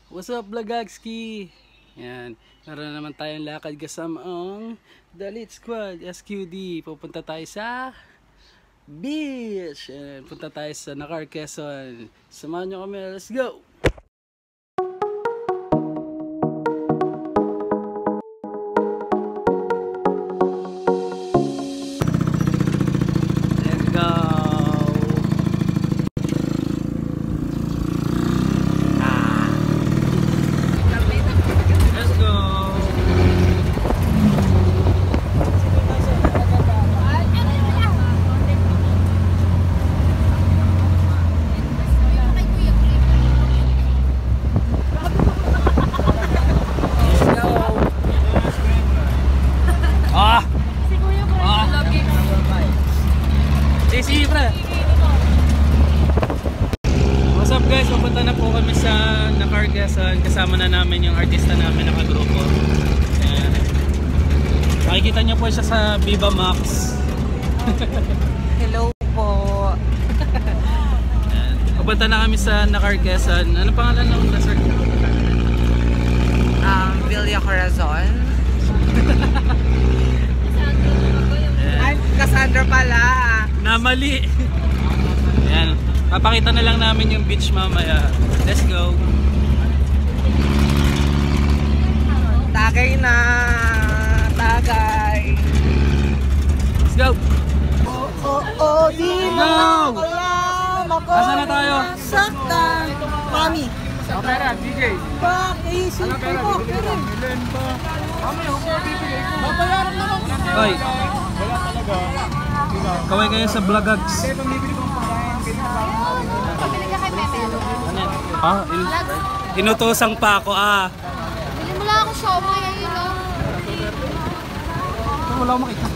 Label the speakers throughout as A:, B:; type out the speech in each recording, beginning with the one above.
A: What's up, Blagagski? Yan, naroon naman tayong lakad kasama ang The Lit Squad SQD. Pupunta tayo sa beach. Yan, punta tayo sa Nacar, Quezon. Samahan nyo kami, let's go! What's up guys, papunta na po kami sa Nacar, Quezon. Kasama na namin yung artista namin nakagrupo. Makikita nyo po siya sa Viva Max.
B: Hello po.
A: Papunta na kami sa Nacar, Quezon. Ano pangalan ng resort?
B: Villa Corazon. Cassandra pala.
A: Namali. Ayan. Papakita na lang namin yung beach mamaya. Let's go.
B: Tagay na. Tagay.
A: Let's go.
B: Di
A: na
B: alam ako.
A: Asan na tayo?
B: Saktan. Mami.
A: Opera, DJ.
B: Isip ko. Babayaran naman.
A: Hoy. Kaway kayo sa Blagags. Inutosang pa ako
C: Bili mo lang ako siomay, ayun o.
A: Wala akong makita.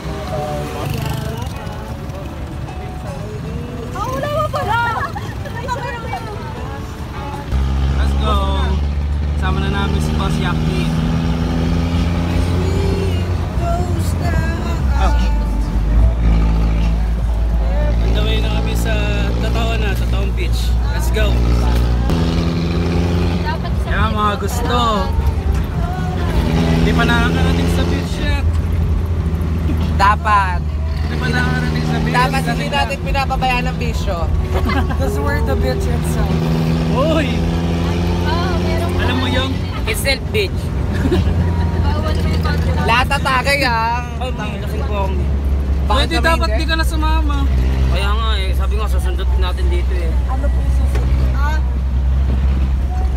C: Wala mo pala!
A: Let's go! Sama na namin si Boss Yaki. On the way na kami sa Totoong Beach. Let's go! Yan mga gusto. Hindi pa nakakarating sa beach yet.
B: Dapat.
A: Hindi pa nakakarating sa beach.
B: Dapat hindi natin pinapabayaan ng bisyo. Because we're the bitch itself.
A: Uy!
C: Meron
A: Alam mo yung
B: Itself bitch.
C: bawal mo yung pagkakita.
B: Lahat na tagay
A: Ay, laking pong.
B: Pwede
A: Dapat di ka na sumama.
D: Kaya nga eh, sabi nga susundot natin dito eh.
B: Ano po yung susunod?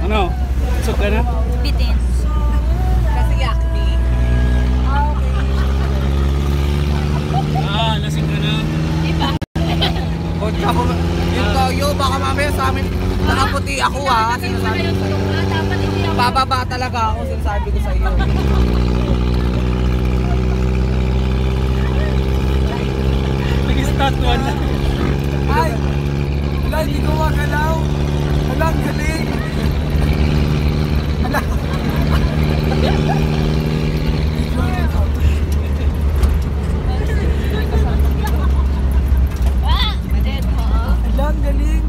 A: Ano? Sug ka na?
C: Bitin.
B: Kasi yakni.
A: Lasing ka na.
C: Diba?
B: Kotsa ko. Yung toyo, baka mamaya sa amin nakaputi ako sinasabi ko sa'yo.
C: Dapat hindi ako.
B: Bababa talaga ako, sinasabi ko sa'yo.
A: Nag-start one.
B: Ay! Wala, hindi ko makalaw. Wala, ang galing. Wala.
C: Dead mo.
B: Wala, ang galing.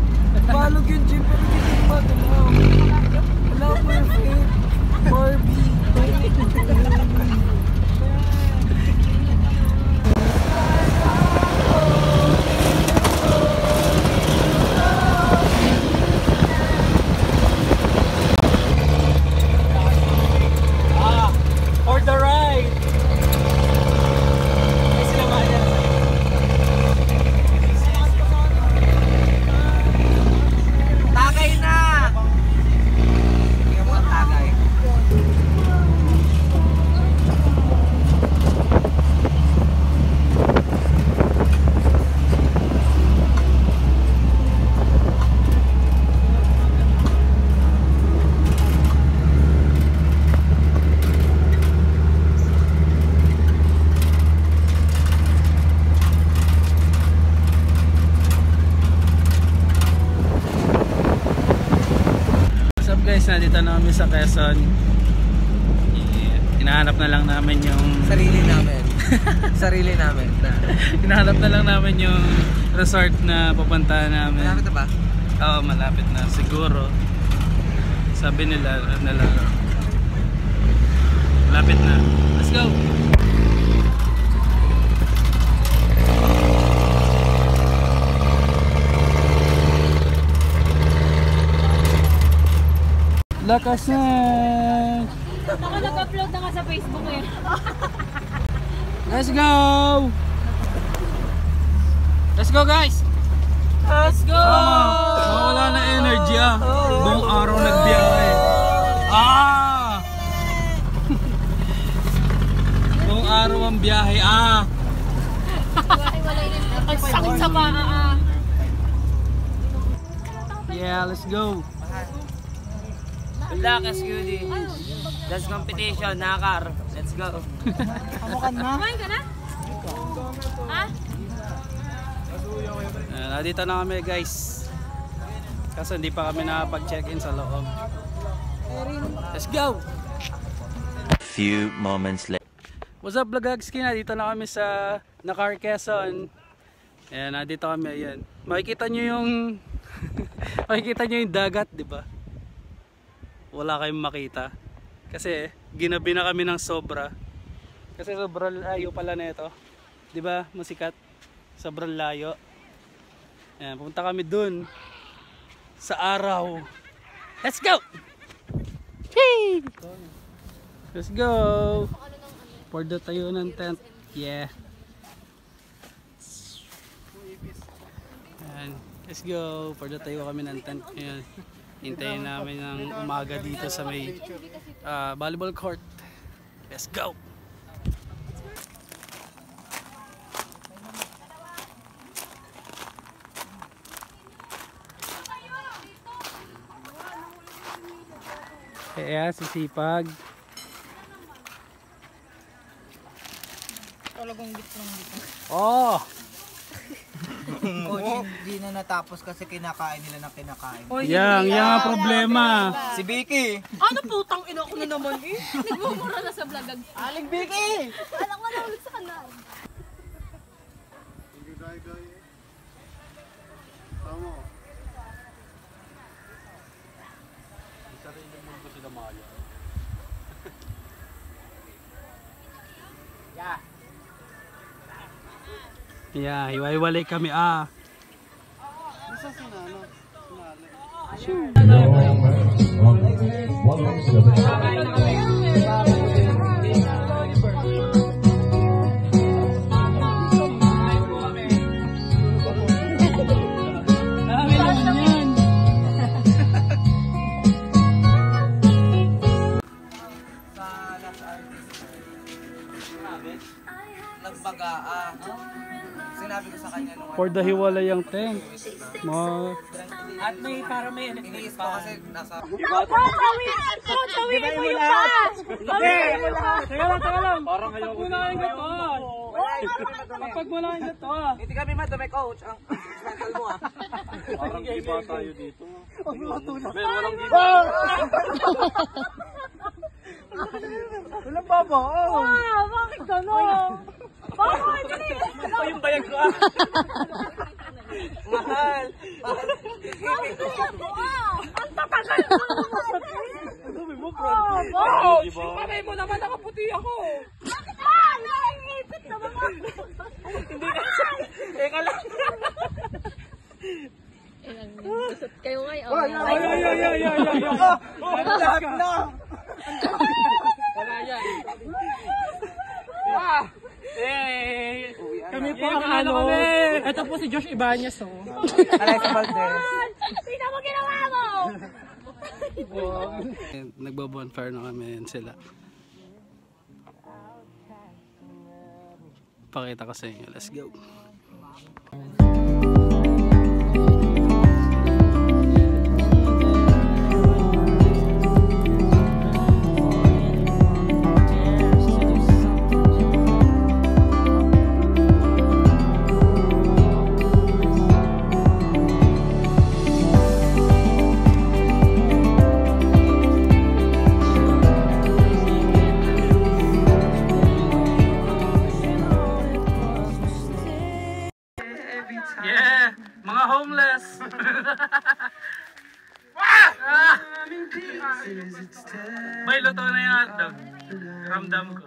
B: Balog yung gym, pero hindi ko magalaw. Wala, perfect. Barbie.
A: For the ride. Ay, sila ba yan?
B: Tagay na! Hindi mo ang tagay.
A: Guys, nandito na kami sa Quezon. Hinahanap na lang namin yung
B: Sarili namin. Sarili namin.
A: hinahanap na lang namin yung resort na pupuntahan namin.
B: Malapit na ba?
A: Oo, malapit na siguro. So Sabi nila lapit na. Let's go! Lakas na!
C: Ako nag-upload na nga sa Facebook eh.
A: Let's go! Let's go guys!
C: Let's go!
A: Mawala na energy ah. Buong araw nagbiyahe. Ah! Buong araw ang biyahe ah.
C: Ang sakit sa paa.
A: Yeah, let's go.
D: Good luck, SQD. That's competition, nakar. Let's go.
C: Kumain ka na? Ha?
A: Nandito na kami guys. Kaso hindi pa kami nakapag-check-in sa loob. Let's go!
E: Few moments later.
A: What's up vlogagski? Dito na kami sa Nakar, Quezon. Ayan, nandito kami. Ayan. Makikita nyo yung makikita nyo yung dagat, di ba? Wala kayong makita. Kasi ginabi na kami ng sobra. Kasi sobrang layo pala na ito. Di ba? Masikat. Sobrang layo. Ayan, pumunta kami dun sa araw. Let's go! Hey! Let's go! For the tayo ng tent. Yeah. Ayan. Let's go. For the tayo kami ng tent. Ayan. Hintayin namin ng umaga dito sa may volleyball court. Let's go! Kaya sisipag.
C: Talagang gitlong dito.
A: Oh!
B: Coach, hindi na natapos kasi kinakain nila ng kinakain.
A: Yang ang problema.
B: Si Vicky!
C: Ano putang ina ko na naman eh? Nagmumura na sa vlog.
B: Aling Vicky!
C: Alam ko na ulit sa kanal.
A: Yeah, hiwa-hiwalay kami ah.
B: Nagbagaa. Sinabi ko sa kanya nung
A: For the hiwalay ang tent.
B: at may para may iniis pa kasi nasa
C: Tawin mo yung pass! Tawin mo lahat!
A: Teka lang. Parang ayoko na yung gato. Kapag wala yung gato.
B: hindi kami madumi coach ang mental mo ah.
A: Parang iba tayo dito. Walang baba.
C: Ah, bakit gano'n? Bakit?
B: Ito yung bayag ko ah. Mahal.
C: Ang tatagal ko!
A: Sabi mo, Francis.
B: Pagay mo naman nakaputi ako.
C: Bakit ba? Naiipit na mga...
B: Hindi ka. Teka lang.
C: Kayo nga yun.
B: Lahat na.
A: Wala yan. Kami po
B: Yan,
A: ang ano. Ito po si Josh Ibanez.
B: Alexa Valdez.
C: Tingnan mo ginawa mo!
A: Nagbo-bonfire na kami yan sila. Pakita ko sa inyo. Let's go. May luto na yung hotdog. Ramdam ko.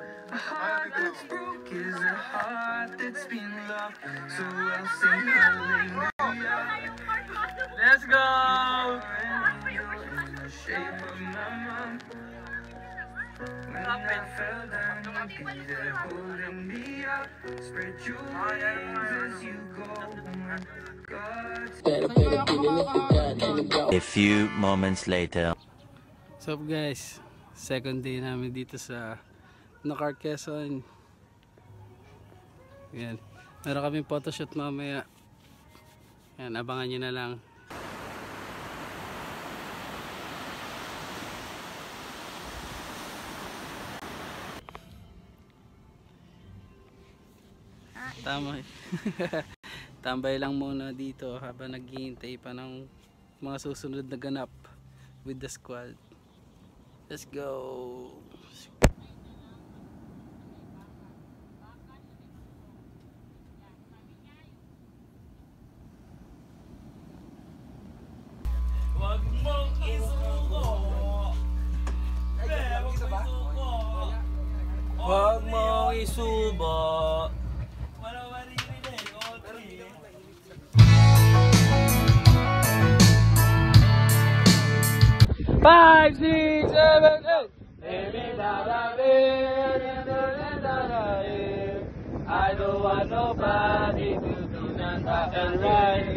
A: Let's go!
E: A few moments later.
A: What's up guys? Second day namin dito sa Nakar, Quezon. Yan. Meron kaming photoshoot mamaya. Yan, abangan nyo na lang. Tama. Tambay lang muna dito habang naghihintay pa ng mga susunod na ganap with the squad. Let's go.
D: Wag mong isuko. Wag mong isubo. Wala maririnig.
A: Five, six, seven, eight. I don't want nobody to do that and right.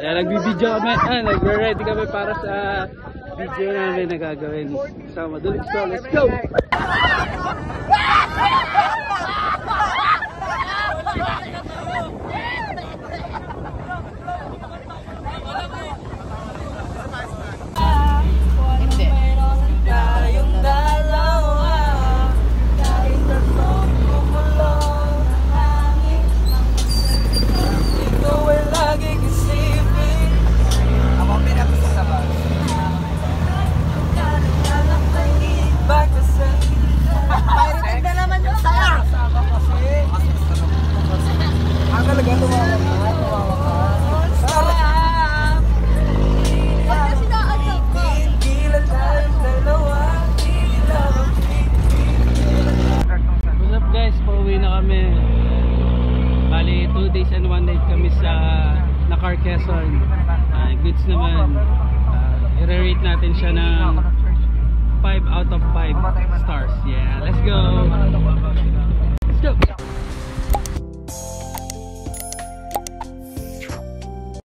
A: Yan, nagbibideo kami, nagre-ready kami para sa video namin na gagawin sa Madulig Show. Let's go! Bali 2 days and 1 night kami sa Nakar, Quezon. Goods naman. I-rate natin siya ng 5 out of 5 stars. Yeah, let's go. Let's go.